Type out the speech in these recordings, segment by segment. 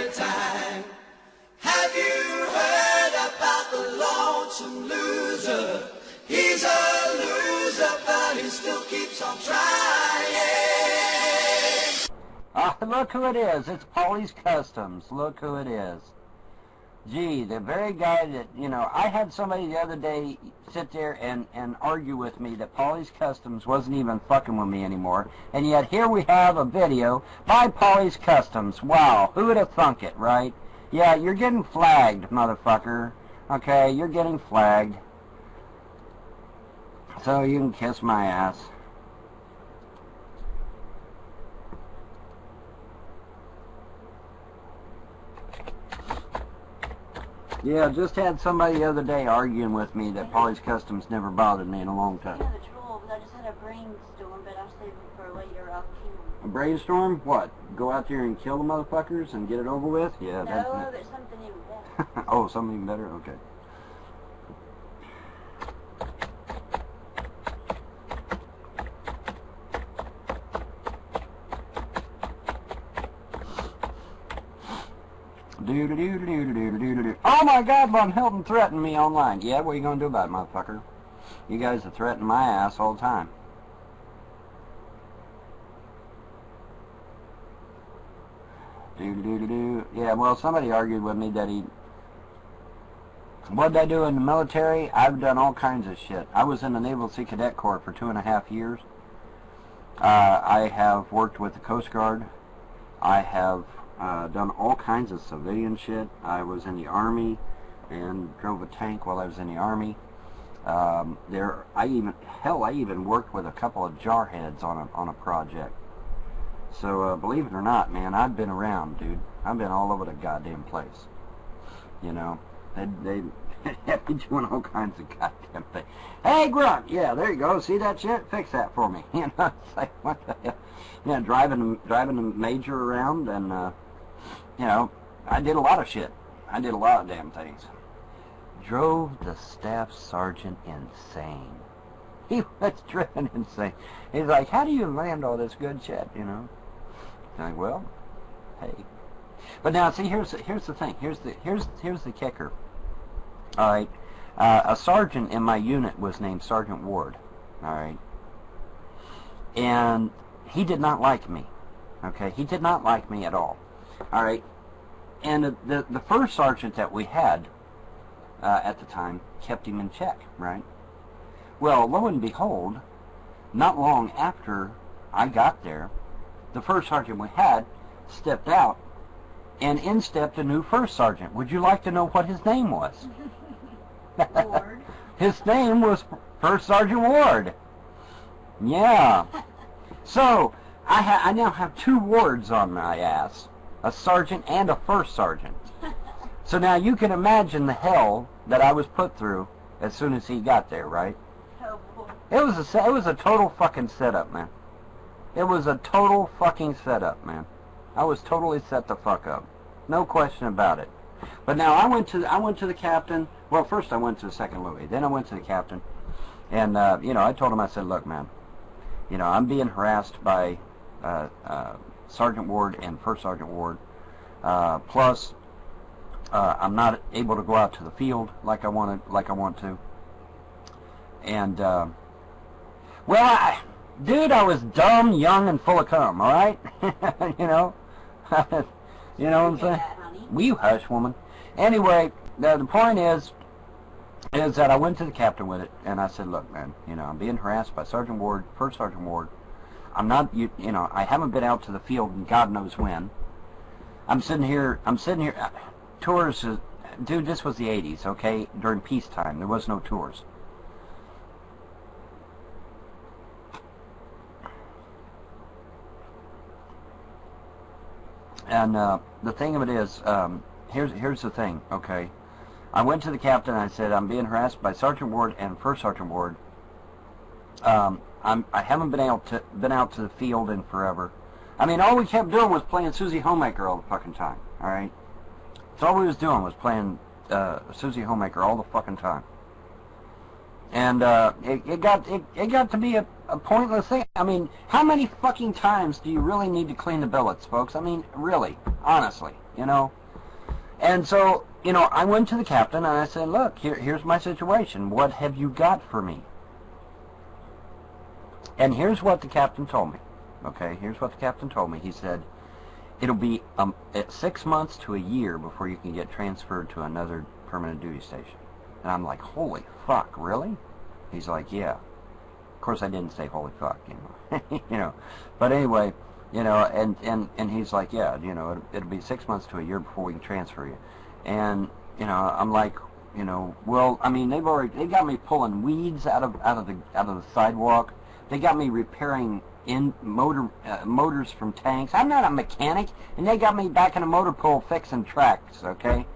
every time. Have you heard about the lonesome loser? He's a loser, but he still keeps on trying. Look who it is. It's Paulie's Customs. Look who it is. Gee, the very guy that, you know, I had somebody the other day sit there and argue with me that Paulie's Customs wasn't even fucking with me anymore. And yet here we have a video by Paulie's Customs. Wow, who would have thunk it, right? Yeah, you're getting flagged, motherfucker. Okay, you're getting flagged. So you can kiss my ass. Yeah, just had somebody the other day arguing with me that Paulie's Customs never bothered me in a long time. I have a troll, but I just had a brainstorm, but I'll save it for later. I'll kill A brainstorm? What? Go out there and kill the motherfuckers and get it over with? Yeah. No, there's something even better. Oh, something even better? Okay. Oh my God, Von Hilton threatened me online. Yeah, what are you going to do about it, motherfucker? You guys are threatening my ass all the time. Yeah, well, somebody argued with me that what did I do in the military? I've done all kinds of shit. I was in the Naval Sea Cadet Corps for 2.5 years. I have worked with the Coast Guard. I have done all kinds of civilian shit. I was in the Army and drove a tank while I was in the Army. I even worked with a couple of jarheads on a project. So believe it or not, man, I've been around, dude. I've been all over the goddamn place. You know, they have me doing all kinds of goddamn things. Hey, Grunt, yeah, there you go. See that shit? Fix that for me. You know, it's like, what the hell? Yeah, driving the Major around, and you know, I did a lot of shit. I did a lot of damn things. Drove the staff sergeant insane. He was driven insane. He's like, how do you land all this good shit, you know? I'm like, well, hey. But now, see, here's the thing. Here's the kicker. All right, a sergeant in my unit was named Sergeant Ward. All right, and he did not like me. Okay, he did not like me at all. All right, and the first sergeant that we had at the time kept him in check. Right. Well, lo and behold, not long after I got there, the first sergeant we had stepped out, and in stepped a new first sergeant. Would you like to know what his name was? Ward. His name was First Sergeant Ward. Yeah. So, I now have 2 wards on my ass. A sergeant and a first sergeant. So now you can imagine the hell that I was put through as soon as he got there, right? Oh, boy. It was a total fucking setup, man. It was a total fucking setup, man. I was totally set the fuck up. No question about it. But now I went to the captain. Well, first I went to the second Louis. Then I went to the captain. And, you know, I told him, I said, look, man, you know, I'm being harassed by Sergeant Ward and First Sergeant Ward. Plus, I'm not able to go out to the field like I want to. And, well, dude, I was dumb, young, and full of cum, all right? You know? You know what I'm saying? Will you hush, woman? Anyway, the point is that I went to the captain with it, and I said, look, man, you know, I'm being harassed by Sergeant Ward, First Sergeant Ward. I'm not, you know, I haven't been out to the field in God knows when. I'm sitting here, tours, dude, this was the 80s, okay? During peacetime, there was no tours. And the thing of it is, here's the thing, okay? I went to the captain and I said, I'm being harassed by Sergeant Ward and First Sergeant Ward. I haven't been out to the field in forever. I mean, all we kept doing was playing Susie Homemaker all the fucking time, all right? That's all we was doing was playing Susie Homemaker all the fucking time. And it got to be a pointless thing. I mean, how many fucking times do you really need to clean the billets, folks? I mean, really, honestly, you know. And so, you know, I went to the captain and I said, look, here's my situation. What have you got for me? And here's what the captain told me. Okay, here's what the captain told me. He said, it'll be 6 months to a year before you can get transferred to another permanent duty station. And I'm like, holy fuck, really? He's like, yeah. Of course, I didn't say holy fuck, you know. You know, but anyway, you know, and he's like, yeah, you know, it'll be 6 months to a year before we can transfer you. And you know, I'm like, you know, well, I mean, they got me pulling weeds out of the sidewalk. They got me repairing motors from tanks. I'm not a mechanic, and they got me back in a motor pool fixing tracks. Okay,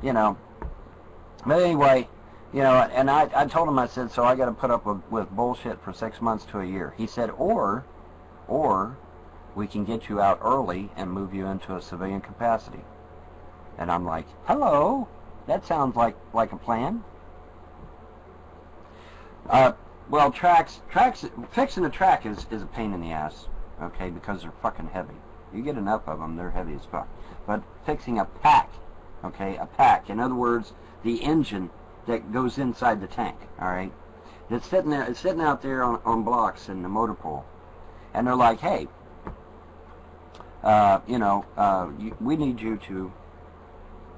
you know. But anyway, you know, and I told him, I said, so I got to put up with bullshit for 6 months to a year. He said, or we can get you out early and move you into a civilian capacity. And I'm like, hello, that sounds like a plan. Well, fixing a track is a pain in the ass, okay, because they're fucking heavy. You get enough of them, they're heavy as fuck. But fixing a pack, okay, a pack, in other words, the engine that goes inside the tank, all right, it's sitting out there on blocks in the motor pool, and they're like, hey, you know, we need you to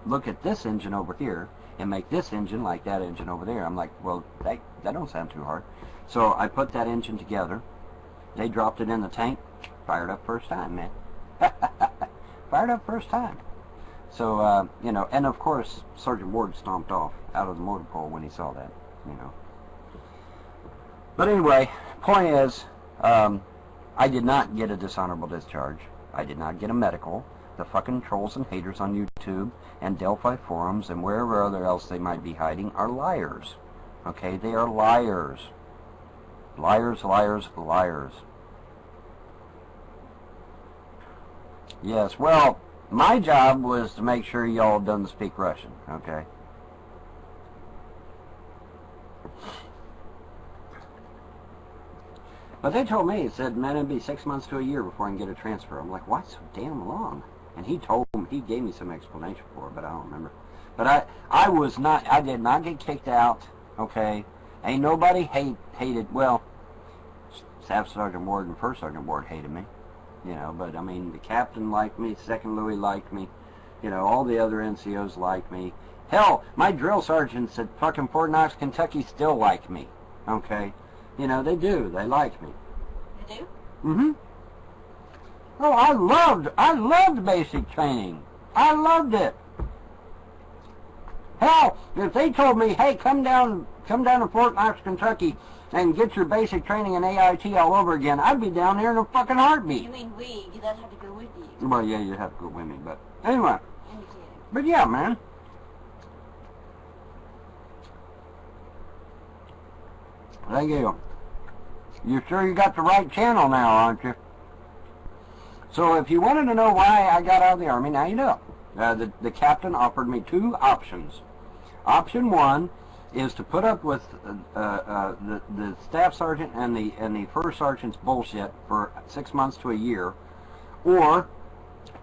look at this engine over here and make this engine like that engine over there. I'm like, well, that don't sound too hard. So I put that engine together. They dropped it in the tank. Fired up first time, man. Fired up first time. So, you know, and of course, Sergeant Ward stomped off out of the motor pool when he saw that, you know. But anyway, point is, I did not get a dishonorable discharge. I did not get a medical. The fucking trolls and haters on YouTube and Delphi forums and wherever other else they might be hiding are liars. Okay, they are liars. Liars, liars, liars. Yes, well, my job was to make sure y'all doesn't speak Russian, okay? But they told me, it said, man, it'd be 6 months to a year before I can get a transfer. I'm like, why so damn long? And he gave me some explanation for it, but I don't remember. But I did not get kicked out, okay? Ain't nobody hated, well, Staff Sergeant Ward and First Sergeant Ward hated me, you know, but I mean, the captain liked me, Second Louis liked me, you know, all the other NCOs liked me. Hell, my drill sergeants at fucking Fort Knox, Kentucky still like me, okay? You know, they do, they like me. You do? Mm-hmm. Oh, I loved basic training. I loved it. Hell, if they told me, hey, come down to Fort Knox, Kentucky, and get your basic training in AIT all over again, I'd be down there in a fucking heartbeat. You mean we? You'd have to go with you. Well, yeah, you have to go with me, but anyway. Indicator. But yeah, man. Thank you. You're sure you got the right channel now, aren't you? So if you wanted to know why I got out of the Army, now you know. The captain offered me two options. Option one is to put up with the staff sergeant and the first sergeant's bullshit for 6 months to a year, or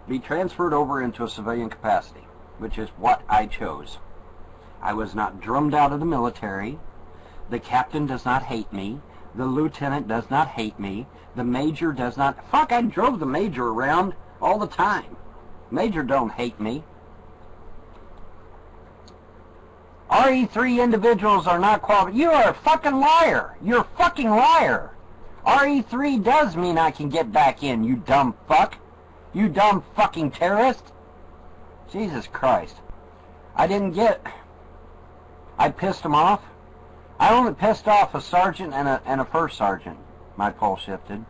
be transferred over into a civilian capacity, which is what I chose. I was not drummed out of the military. The captain does not hate me. The lieutenant does not hate me. The major does not. Fuck, I drove the major around all the time. Major don't hate me. RE3 individuals are not qualified. You are a fucking liar. You're a fucking liar. RE3 does mean I can get back in, you dumb fuck. You dumb fucking terrorist. Jesus Christ. I pissed him off. I only pissed off a sergeant and a first sergeant. My pole shifted.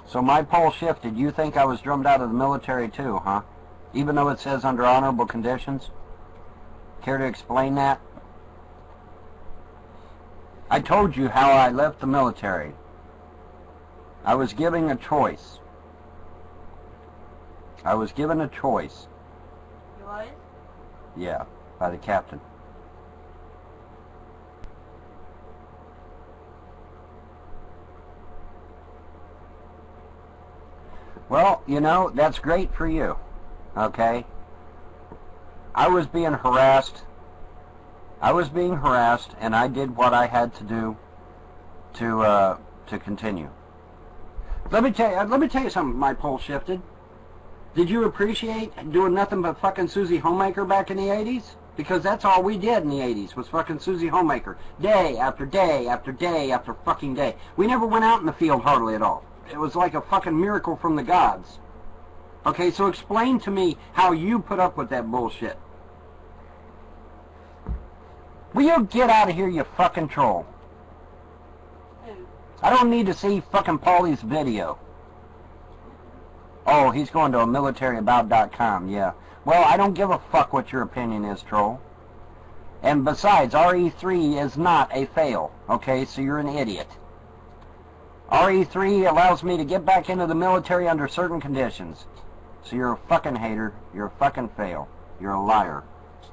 So my pole shifted. You think I was drummed out of the military too, huh? Even though it says under honorable conditions? Care to explain that? I told you how I left the military. I was given a choice. I was given a choice. You was? Yeah, by the captain. Well, you know, that's great for you, okay? I was being harassed. And I did what I had to do to continue. Let me tell you something. My pole shifted. Did you appreciate doing nothing but fucking Susie Homemaker back in the 80s? Because that's all we did in the 80s was fucking Susie Homemaker. Day after day after day after fucking day. We never went out in the field hardly at all. It was like a fucking miracle from the gods. Okay, so explain to me how you put up with that bullshit. Will you get out of here, you fucking troll? I don't need to see fucking Paulie's video. Oh, he's going to a militaryabout.com, yeah. Well, I don't give a fuck what your opinion is, troll. And besides, RE3 is not a fail, okay? So you're an idiot. RE3 allows me to get back into the military under certain conditions. So you're a fucking hater. You're a fucking fail. You're a liar.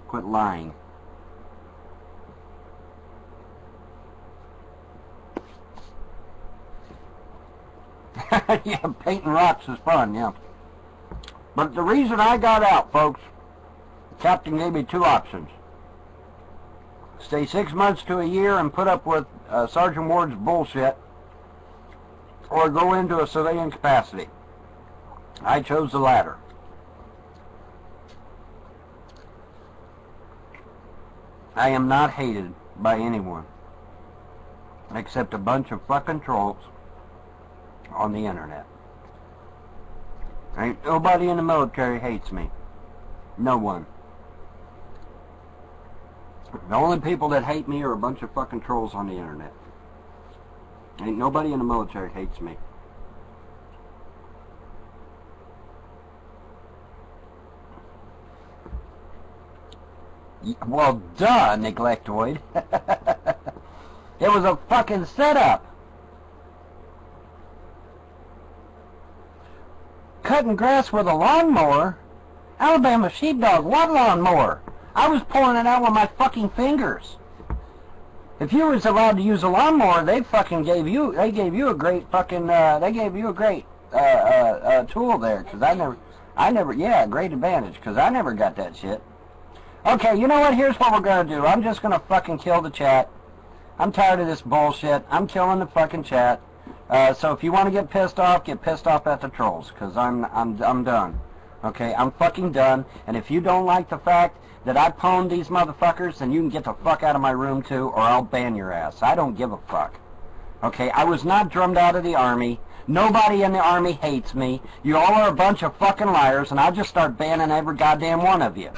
Quit lying. Yeah, painting rocks is fun, yeah. But the reason I got out, folks, the captain gave me two options. Stay 6 months to a year and put up with Sergeant Ward's bullshit, or go into a civilian capacity. I chose the latter. I am not hated by anyone, except a bunch of fucking trolls on the internet. Ain't nobody in the military hates me. No one. The only people that hate me are a bunch of fucking trolls on the internet. Ain't nobody in the military hates me. Well, duh, neglectoid. It was a fucking setup. Cutting grass with a lawnmower? Alabama sheepdog, what lawnmower? I was pulling it out with my fucking fingers. If you was allowed to use a lawnmower, they gave you a great fucking, tool there, because I never, yeah, great advantage, because I never got that shit. Okay, you know what, here's what we're going to do. I'm just going to fucking kill the chat. I'm tired of this bullshit. I'm killing the fucking chat. So if you want to get pissed off at the trolls, because I'm done. Okay, I'm fucking done. And if you don't like the fact that I pwned these motherfuckers, then you can get the fuck out of my room too, or I'll ban your ass. I don't give a fuck. Okay, I was not drummed out of the Army. Nobody in the Army hates me. You all are a bunch of fucking liars, and I'll just start banning every goddamn one of you.